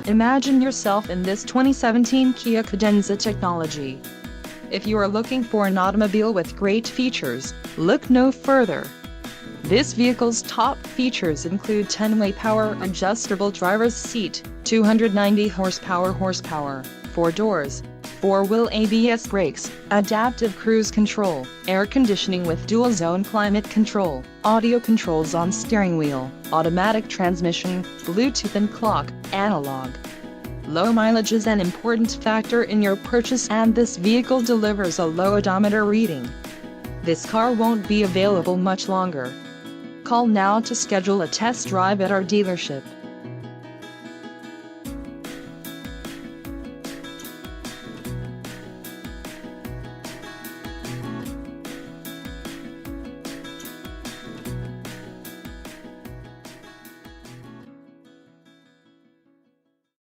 Imagine yourself in this 2017 Kia Cadenza technology. If you are looking for an automobile with great features, look no further. This vehicle's top features include 10-way power adjustable driver's seat, 290 horsepower, 4 doors, 4-wheel ABS brakes, adaptive cruise control, air conditioning with dual-zone climate control, audio controls on steering wheel, automatic transmission, Bluetooth and clock, analog. Low mileage is an important factor in your purchase, and this vehicle delivers a low odometer reading. This car won't be available much longer. Call now to schedule a test drive at our dealership.